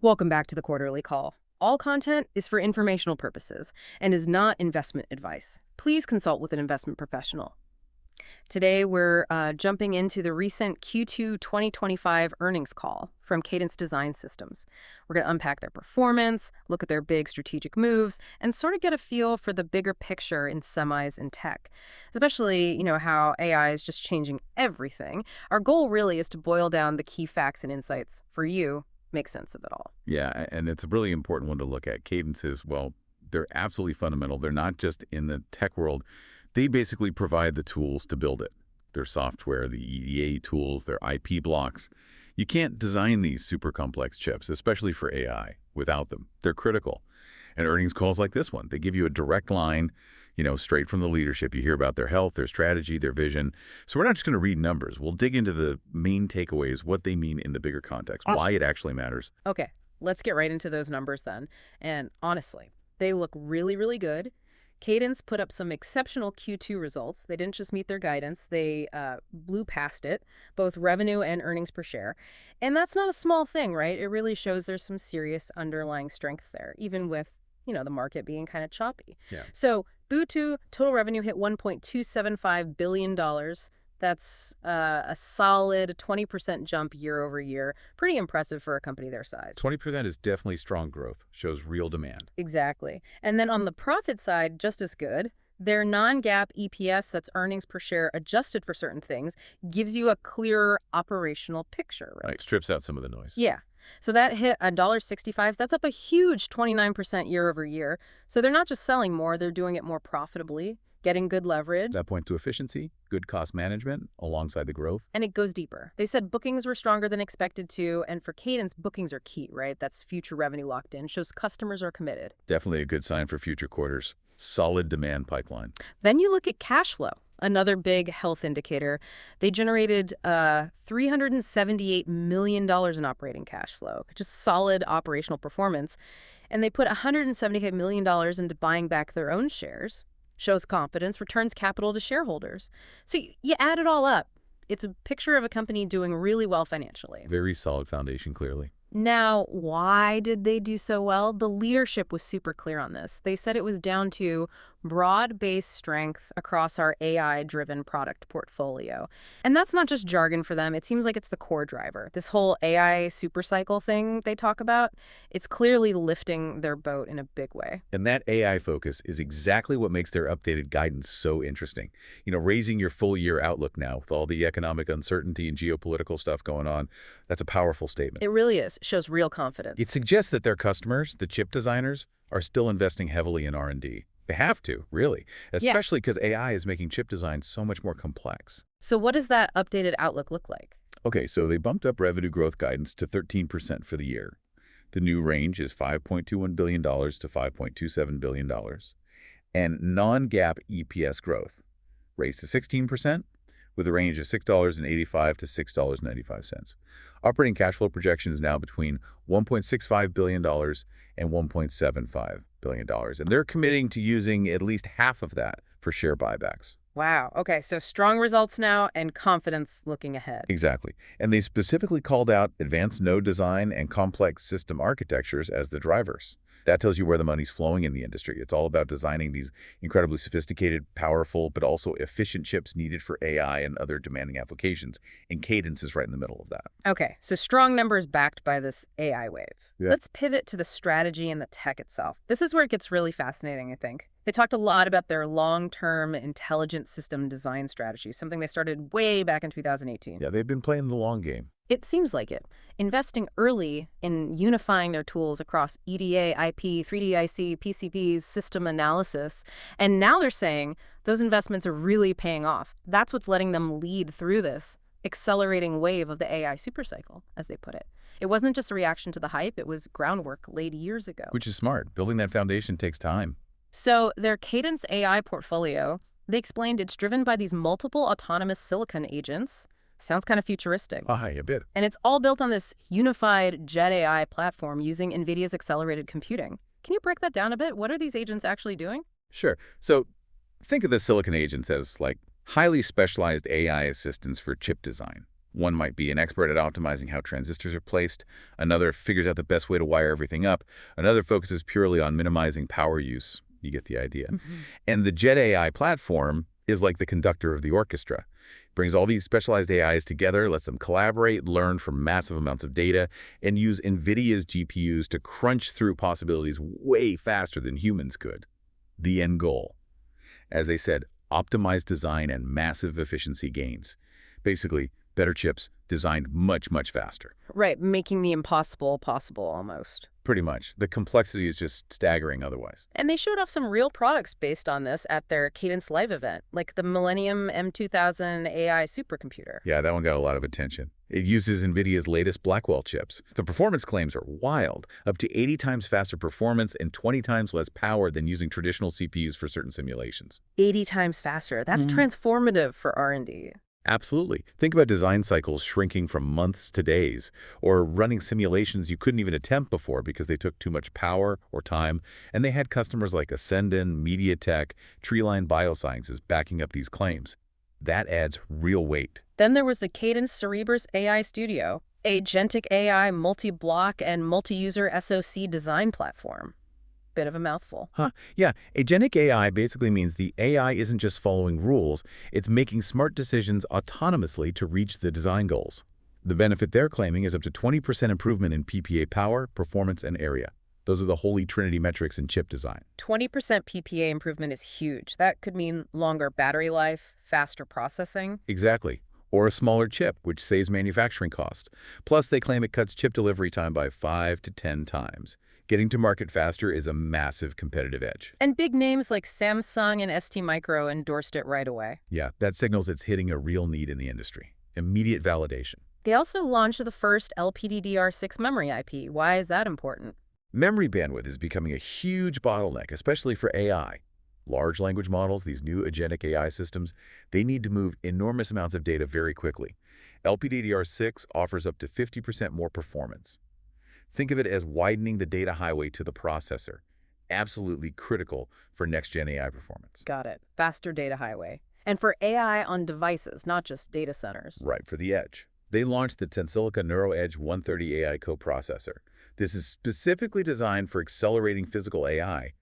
Welcome back to the quarterly call. All content is for informational purposes and is not investment advice. Please consult with an investment professional. Today, we're jumping into the recent Q2 2025 earnings call from Cadence Design Systems. We're going to unpack their performance, look at their big strategic moves, and sort of get a feel for the bigger picture in semis and tech, especially, how AI is just changing everything. Our goal really is to boil down the key facts and insights for you, make sense of it all. Yeah, and it's a really important one to look at. Cadence is, well, they're absolutely fundamental. They're not just in the tech world. They basically provide the tools to build it. Their software, the EDA tools, their IP blocks. You can't design these super complex chips, especially for AI, without them. They're critical. And earnings calls like this one, they give you a direct line, straight from the leadership. You hear about their health, their strategy, their vision. So we're not just going to read numbers. We'll dig into the main takeaways, what they mean in the bigger context, why it actually matters. Okay, let's get right into those numbers then. And honestly, they look really, really good. Cadence put up some exceptional Q2 results. They didn't just meet their guidance, they blew past it, both revenue and earnings per share. And that's not a small thing, right? It really shows there's some serious underlying strength there, even with, the market being kind of choppy. Yeah. So Bootu total revenue hit $1.275 billion. That's a solid 20% jump year over year. Pretty impressive for a company their size. 20% is definitely strong growth, shows real demand. Exactly. And then on the profit side, just as good. Their non-GAAP EPS, that's earnings per share adjusted for certain things, gives you a clearer operational picture, right? Right, strips out some of the noise. Yeah. So that hit $1.65. That's up a huge 29% year over year. So they're not just selling more, they're doing it more profitably, getting good leverage. That points to efficiency, good cost management alongside the growth. And it goes deeper. They said bookings were stronger than expected to, and for Cadence, bookings are key, right? That's future revenue locked in, shows customers are committed. Definitely a good sign for future quarters. Solid demand pipeline. Then you look at cash flow, another big health indicator. They generated $378 million in operating cash flow, just solid operational performance. And they put $178 million into buying back their own shares. Shows confidence, returns capital to shareholders. So you add it all up. It's a picture of a company doing really well financially. Very solid foundation, clearly. Now, why did they do so well? The leadership was super clear on this. They said it was down to broad-based strength across our AI-driven product portfolio. And that's not just jargon for them. It seems like it's the core driver. This whole AI supercycle thing they talk about, it's clearly lifting their boat in a big way. And that AI focus is exactly what makes their updated guidance so interesting. Raising your full-year outlook now with all the economic uncertainty and geopolitical stuff going on, that's a powerful statement. It really is. It shows real confidence. It suggests that their customers, the chip designers, are still investing heavily in R&D. They have to, really, especially because AI is making chip design so much more complex. So what does that updated outlook look like? Okay, so they bumped up revenue growth guidance to 13% for the year. The new range is $5.21 billion to $5.27 billion. And non-GAAP EPS growth raised to 16%, with a range of $6.85 to $6.95. Operating cash flow projection is now between $1.65 billion and $1.75 billion. And they're committing to using at least half of that for share buybacks. Wow. Okay, so strong results now and confidence looking ahead. Exactly. And they specifically called out advanced node design and complex system architectures as the drivers. That tells you where the money's flowing in the industry. It's all about designing these incredibly sophisticated, powerful, but also efficient chips needed for AI and other demanding applications. And Cadence is right in the middle of that. Okay, so strong numbers backed by this AI wave. Yeah. Let's pivot to the strategy and the tech itself. This is where it gets really fascinating, I think. They talked a lot about their long-term intelligent system design strategy, something they started way back in 2018. Yeah, they've been playing the long game. It seems like it. Investing early in unifying their tools across EDA, IP, 3D IC, PCBs, system analysis. And now they're saying those investments are really paying off. That's what's letting them lead through this accelerating wave of the AI supercycle, as they put it. It wasn't just a reaction to the hype, it was groundwork laid years ago. Which is smart. Building that foundation takes time. So their Cadence AI portfolio, they explained it's driven by these multiple autonomous silicon agents. Sounds kind of futuristic. A bit. And it's all built on this unified Jet AI platform using NVIDIA's accelerated computing. Can you break that down a bit? What are these agents actually doing? Sure. So think of the silicon agents as like highly specialized AI assistants for chip design. One might be an expert at optimizing how transistors are placed. Another figures out the best way to wire everything up. Another focuses purely on minimizing power use. You get the idea. Mhm. And the Jet AI platform is like the conductor of the orchestra. Brings all these specialized AIs together, lets them collaborate, learn from massive amounts of data, and use NVIDIA's GPUs to crunch through possibilities way faster than humans could. The end goal. As they said, optimized design and massive efficiency gains. Basically, better chips designed much, much faster. Right, making the impossible possible almost. Pretty much. The complexity is just staggering otherwise. And they showed off some real products based on this at their Cadence Live event, like the Millennium M2000 AI supercomputer. Yeah, that one got a lot of attention. It uses NVIDIA's latest Blackwell chips. The performance claims are wild, up to 80 times faster performance and 20 times less power than using traditional CPUs for certain simulations. 80 times faster. That's transformative for R&D. Absolutely. Think about design cycles shrinking from months to days, or running simulations you couldn't even attempt before because they took too much power or time, and they had customers like Ascendon, MediaTek, Treeline Biosciences backing up these claims. That adds real weight. Then there was the Cadence Cerebrus AI Studio, agentic AI multi-block and multi-user SoC design platform. Bit of a mouthful. Yeah, agentic AI basically means the AI isn't just following rules, it's making smart decisions autonomously to reach the design goals. The benefit they're claiming is up to 20% improvement in PPA power, performance, and area. Those are the holy trinity metrics in chip design. 20% PPA improvement is huge. That could mean longer battery life, faster processing. Exactly. Or a smaller chip, which saves manufacturing cost. Plus, they claim it cuts chip delivery time by 5 to 10 times. Getting to market faster is a massive competitive edge. And big names like Samsung and STMicro endorsed it right away. Yeah, that signals it's hitting a real need in the industry. Immediate validation. They also launched the first LPDDR6 memory IP. Why is that important? Memory bandwidth is becoming a huge bottleneck, especially for AI. Large language models, these new agentic AI systems, they need to move enormous amounts of data very quickly. LPDDR6 offers up to 50% more performance. Think of it as widening the data highway to the processor. Absolutely critical for next-gen AI performance. Got it. Faster data highway. And for AI on devices, not just data centers. Right, for the edge. They launched the Tensilica NeuroEdge 130 AI coprocessor. This is specifically designed for accelerating physical AI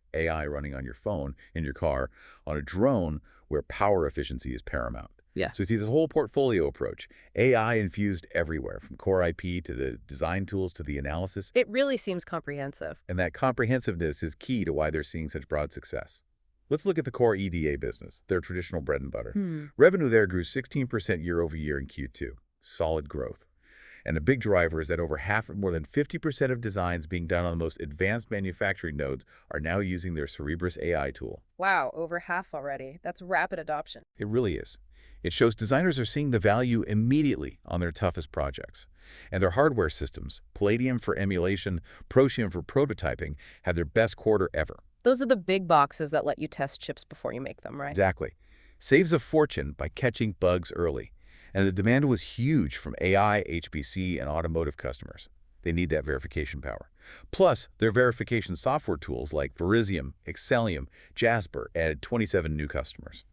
running on your phone, in your car, on a drone where power efficiency is paramount. Yeah. So you see this whole portfolio approach, AI infused everywhere, from core IP to the design tools to the analysis. It really seems comprehensive. And that comprehensiveness is key to why they're seeing such broad success. Let's look at the core EDA business, their traditional bread and butter. Revenue there grew 16% year over year in Q2. Solid growth. And a big driver is that more than 50% of designs being done on the most advanced manufacturing nodes are now using their Cerebrus AI tool. Wow, over half already. That's rapid adoption. It really is. It shows designers are seeing the value immediately on their toughest projects. And their hardware systems, Palladium for emulation, Protium for prototyping, had their best quarter ever. Those are the big boxes that let you test chips before you make them, right? Exactly. Saves a fortune by catching bugs early. And the demand was huge from AI, HPC, and automotive customers. They need that verification power. Plus, their verification software tools like Verizium, Excellium, Jasper added 27 new customers.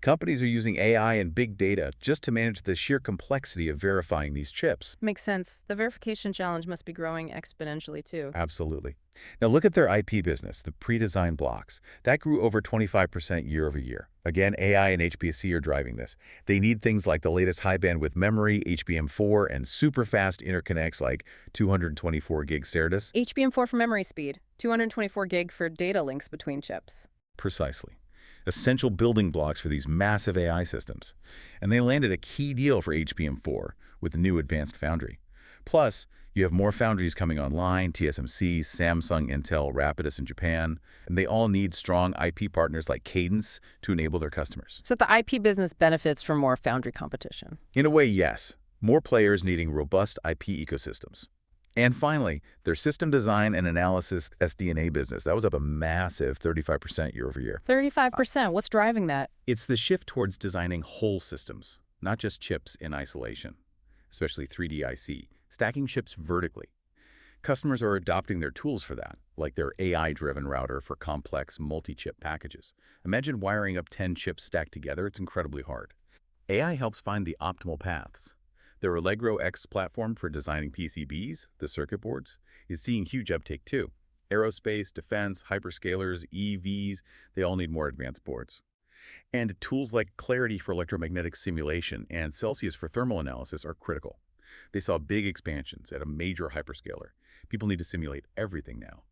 Companies are using AI and big data just to manage the sheer complexity of verifying these chips. Makes sense. The verification challenge must be growing exponentially, too. Absolutely. Now look at their IP business, the pre-designed blocks. That grew over 25% year over year. Again, AI and HPC are driving this. They need things like the latest high-bandwidth memory, HBM4, and super-fast interconnects like 224 gig SerDes. HBM4 for memory speed, 224 gig for data links between chips. Precisely. Essential building blocks for these massive AI systems. And they landed a key deal for HBM4 with the new advanced foundry. Plus, you have more foundries coming online, TSMC, Samsung, Intel, Rapidus in Japan, and they all need strong IP partners like Cadence to enable their customers. So the IP business benefits from more foundry competition. In a way, yes. More players needing robust IP ecosystems. And finally, their system design and analysis SDA business. That was up a massive 35% year over year. 35%. What's driving that? It's the shift towards designing whole systems, not just chips in isolation, especially 3D IC, stacking chips vertically. Customers are adopting their tools for that, like their AI-driven router for complex multi-chip packages. Imagine wiring up 10 chips stacked together. It's incredibly hard. AI helps find the optimal paths. Their Allegro X platform for designing PCBs, the circuit boards, is seeing huge uptake too. Aerospace, defense, hyperscalers, EVs, they all need more advanced boards. And tools like Clarity for electromagnetic simulation and Celsius for thermal analysis are critical. They saw big expansions at a major hyperscaler. People need to simulate everything now.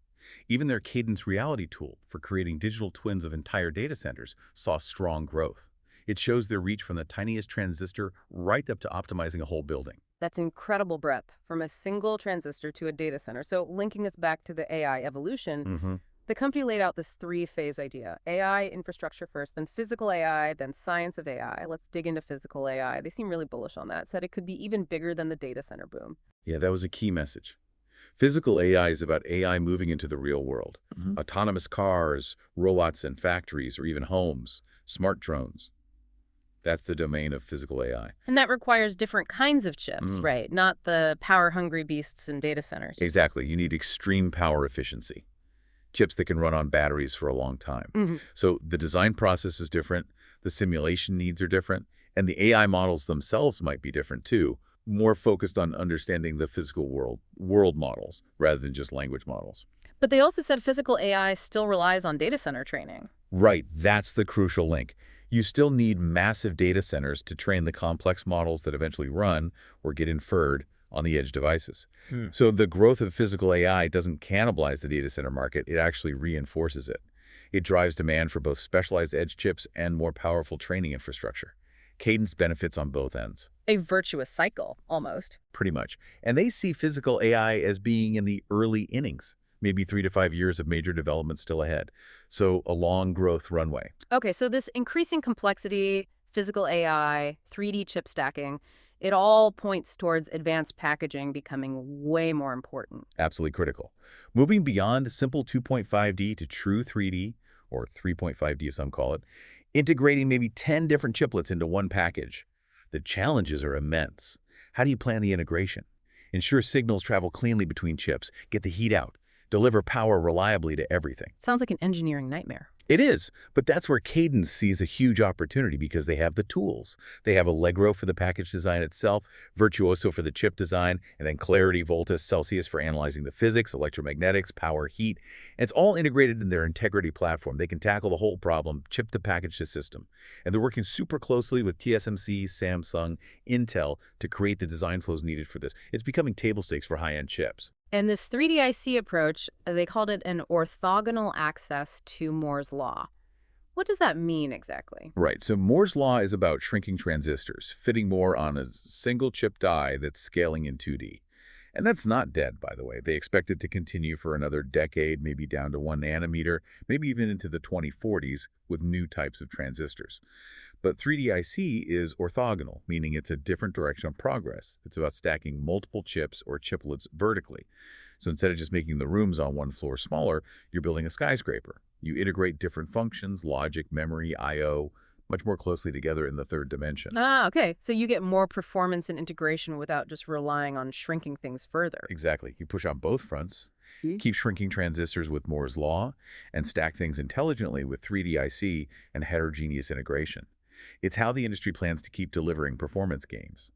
Even their Cadence reality tool for creating digital twins of entire data centers saw strong growth. It shows their reach from the tiniest transistor right up to optimizing a whole building. That's incredible breadth from a single transistor to a data center. So linking us back to the AI evolution, the company laid out this three-phase idea: AI infrastructure first, then physical AI, then science of AI. Let's dig into physical AI. They seem really bullish on that, said it could be even bigger than the data center boom. Yeah, that was a key message. Physical AI is about AI moving into the real world. Autonomous cars, robots in factories, or even homes, smart drones. That's the domain of physical AI. And that requires different kinds of chips, right? Not the power-hungry beasts in data centers. Exactly. You need extreme power efficiency. Chips that can run on batteries for a long time. So the design process is different, the simulation needs are different, and the AI models themselves might be different too, more focused on understanding the physical world models rather than just language models. But they also said physical AI still relies on data center training. Right, that's the crucial link. You still need massive data centers to train the complex models that eventually run or get inferred on the edge devices. So the growth of physical AI doesn't cannibalize the data center market, it actually reinforces it. It drives demand for both specialized edge chips and more powerful training infrastructure. Cadence benefits on both ends. A virtuous cycle, almost. Pretty much. And they see physical AI as being in the early innings, maybe 3 to 5 years of major development still ahead. So a long growth runway. Okay, so this increasing complexity, physical AI, 3D chip stacking, it all points towards advanced packaging becoming way more important. Absolutely critical. Moving beyond simple 2.5D to true 3D, or 3.5D as some call it, integrating maybe 10 different chiplets into one package. The challenges are immense. How do you plan the integration? Ensure signals travel cleanly between chips, get the heat out, deliver power reliably to everything. Sounds like an engineering nightmare. It is, but that's where Cadence sees a huge opportunity because they have the tools. They have Allegro for the package design itself, Virtuoso for the chip design, and then Clarity, Voltus, Celsius for analyzing the physics, electromagnetics, power, heat. And it's all integrated in their Integrity platform. They can tackle the whole problem, chip to package to system. And they're working super closely with TSMC, Samsung, Intel to create the design flows needed for this. It's becoming table stakes for high-end chips. And this 3D-IC approach, they called it an orthogonal access to Moore's law. What does that mean exactly? Right, so Moore's law is about shrinking transistors, fitting more on a single chip die that's scaling in 2D. And that's not dead, by the way. They expect it to continue for another decade, maybe down to 1 nanometer, maybe even into the 2040s with new types of transistors. But 3D-IC is orthogonal, meaning it's a different direction of progress. It's about stacking multiple chips or chiplets vertically. So instead of just making the rooms on one floor smaller, you're building a skyscraper. You integrate different functions, logic, memory, I/O, much more closely together in the third dimension. Ah, okay. So you get more performance and integration without just relying on shrinking things further. Exactly. You push on both fronts, keep shrinking transistors with Moore's law, and stack things intelligently with 3D-IC and heterogeneous integration. It's how the industry plans to keep delivering performance gains.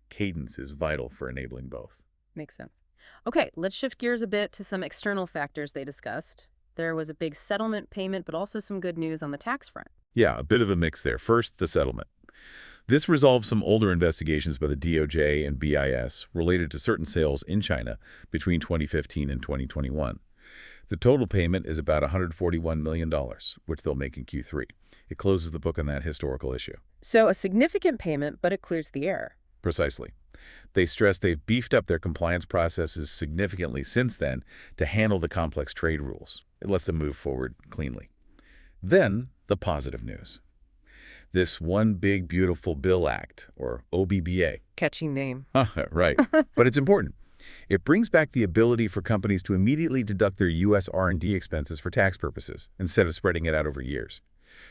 Cadence is vital for enabling both. Makes sense. Okay, let's shift gears a bit to some external factors they discussed. There was a big settlement payment, but also some good news on the tax front. Yeah, a bit of a mix there. First, the settlement. This resolved some older investigations by the DOJ and BIS related to certain sales in China between 2015 and 2021. The total payment is about $141 million, which they'll make in Q3. It closes the book on that historical issue. So a significant payment, but it clears the air. Precisely. They stress they've beefed up their compliance processes significantly since then to handle the complex trade rules. It lets them move forward cleanly. Then, the positive news. This One Big Beautiful Bill Act, or OBBA. Catchy name. Right. But it's important. It brings back the ability for companies to immediately deduct their U.S. R&D expenses for tax purposes, instead of spreading it out over years.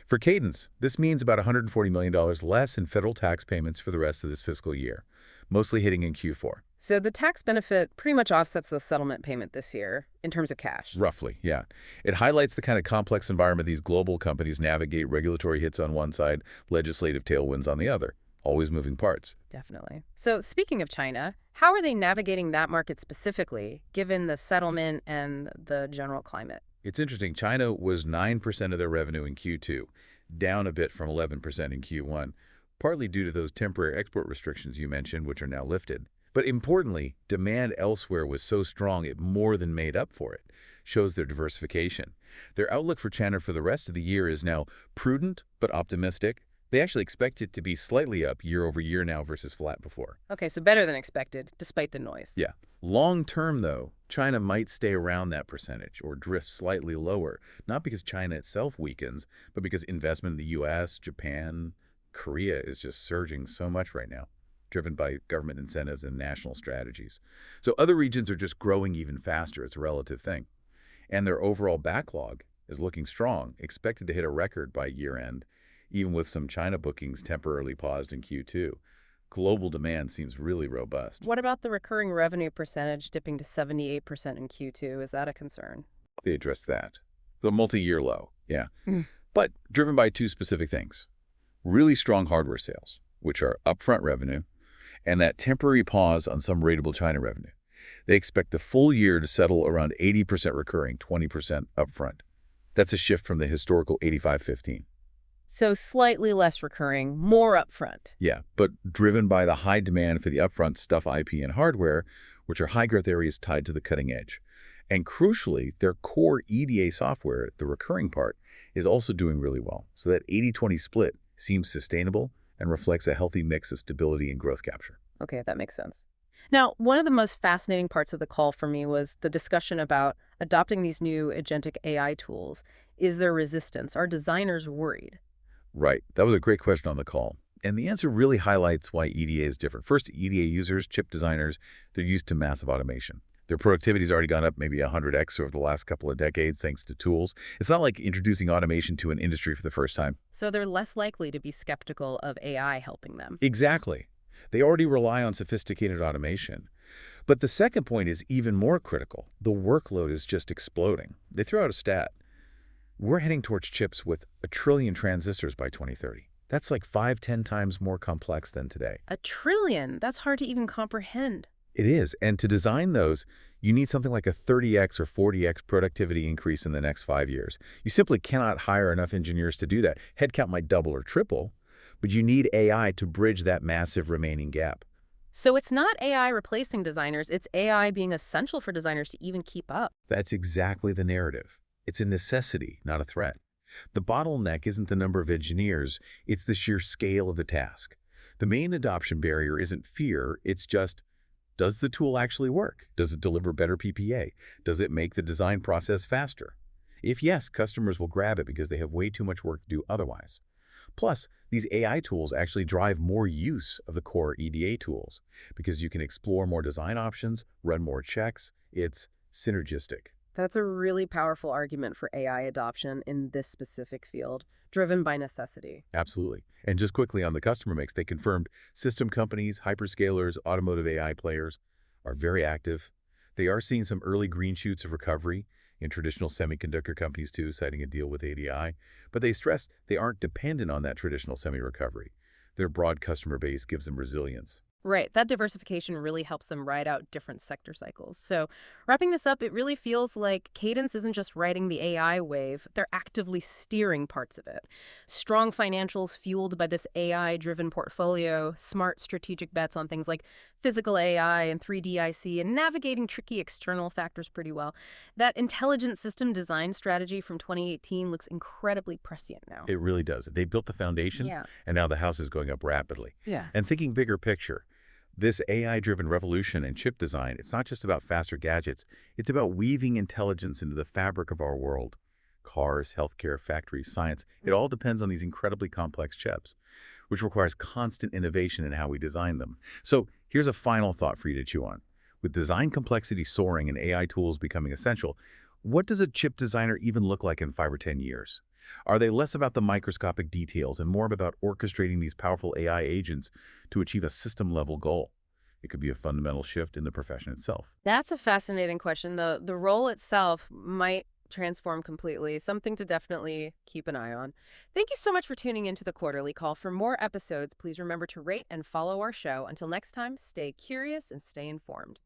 For Cadence, this means about $140 million less in federal tax payments for the rest of this fiscal year, mostly hitting in Q4. So the tax benefit pretty much offsets the settlement payment this year in terms of cash. Roughly, yeah. It highlights the kind of complex environment these global companies navigate: regulatory hits on one side, legislative tailwinds on the other. always moving parts. Definitely. So speaking of China, how are they navigating that market specifically, given the settlement and the general climate? It's interesting. China was 9% of their revenue in Q2, down a bit from 11% in Q1, partly due to those temporary export restrictions you mentioned, which are now lifted. But importantly, demand elsewhere was so strong it more than made up for it, shows their diversification. Their outlook for China for the rest of the year is now prudent but optimistic. They actually expect it to be slightly up year over year now versus flat before. Okay, so better than expected, despite the noise. Yeah. Long term, though, China might stay around that percentage or drift slightly lower, not because China itself weakens, but because investment in the U.S., Japan, Korea is just surging so much right now, driven by government incentives and national strategies. So other regions are just growing even faster. It's a relative thing. And their overall backlog is looking strong, expected to hit a record by year end, even with some China bookings temporarily paused in Q2. Global demand seems really robust. What about the recurring revenue percentage dipping to 78% in Q2? Is that a concern? They address that. The multi-year low, yeah. Mm. But driven by two specific things. Really strong hardware sales, which are upfront revenue, and that temporary pause on some ratable China revenue. They expect the full year to settle around 80% recurring, 20% upfront. That's a shift from the historical 85-15. So slightly less recurring, more upfront. Yeah, but driven by the high demand for the upfront stuff IP and hardware, which are high-growth areas tied to the cutting edge. And crucially, their core EDA software, the recurring part, is also doing really well. So that 80-20 split seems sustainable and reflects a healthy mix of stability and growth capture. Okay, that makes sense. Now, one of the most fascinating parts of the call for me was the discussion about adopting these new agentic AI tools. Is there resistance? Are designers worried? Right. That was a great question on the call. And the answer really highlights why EDA is different. First, EDA users, chip designers, they're used to massive automation. Their productivity's already gone up maybe 100x over the last couple of decades thanks to tools. It's not like introducing automation to an industry for the first time. So they're less likely to be skeptical of AI helping them. Exactly. They already rely on sophisticated automation. But the second point is even more critical. The workload is just exploding. They throw out a stat. We're heading towards chips with 1 trillion transistors by 2030. That's like 5-10 times more complex than today. 1 trillion? That's hard to even comprehend. It is. And to design those, you need something like a 30x or 40x productivity increase in the next 5 years. You simply cannot hire enough engineers to do that. Headcount might double or triple, but you need AI to bridge that massive remaining gap. So it's not AI replacing designers, it's AI being essential for designers to even keep up. That's exactly the narrative. It's a necessity, not a threat. The bottleneck isn't the number of engineers, it's the sheer scale of the task. The main adoption barrier isn't fear, it's just, does the tool actually work? Does it deliver better PPA? Does it make the design process faster? If yes, customers will grab it because they have way too much work to do otherwise. Plus, these AI tools actually drive more use of the core EDA tools because you can explore more design options, run more checks. It's synergistic. That's a really powerful argument for AI adoption in this specific field, driven by necessity. Absolutely. And just quickly on the customer mix, they confirmed system companies, hyperscalers, automotive AI players are very active. They are seeing some early green shoots of recovery in traditional semiconductor companies too, citing a deal with ADI. But they stress they aren't dependent on that traditional semi-recovery. Their broad customer base gives them resilience. Right, that diversification really helps them ride out different sector cycles. So wrapping this up, it really feels like Cadence isn't just riding the AI wave, they're actively steering parts of it. Strong financials fueled by this AI-driven portfolio, smart strategic bets on things like physical AI and 3D IC, and navigating tricky external factors pretty well. That intelligent system design strategy from 2018 looks incredibly prescient now. It really does. They built the foundation, Yeah. and now the house is going up rapidly. Yeah. And thinking bigger picture, this AI-driven revolution in chip design, it's not just about faster gadgets. It's about weaving intelligence into the fabric of our world. Cars, healthcare, factories, science, it all depends on these incredibly complex chips, which requires constant innovation in how we design them. So here's a final thought for you to chew on. With design complexity soaring and AI tools becoming essential, what does a chip designer even look like in 5 or 10 years? Are they less about the microscopic details and more about orchestrating these powerful AI agents to achieve a system-level goal? It could be a fundamental shift in the profession itself. That's a fascinating question. The role itself might transform completely. Something to definitely keep an eye on. Thank you so much for tuning into the Quarterly Call. For more episodes, please remember to rate and follow our show. Until next time, stay curious and stay informed.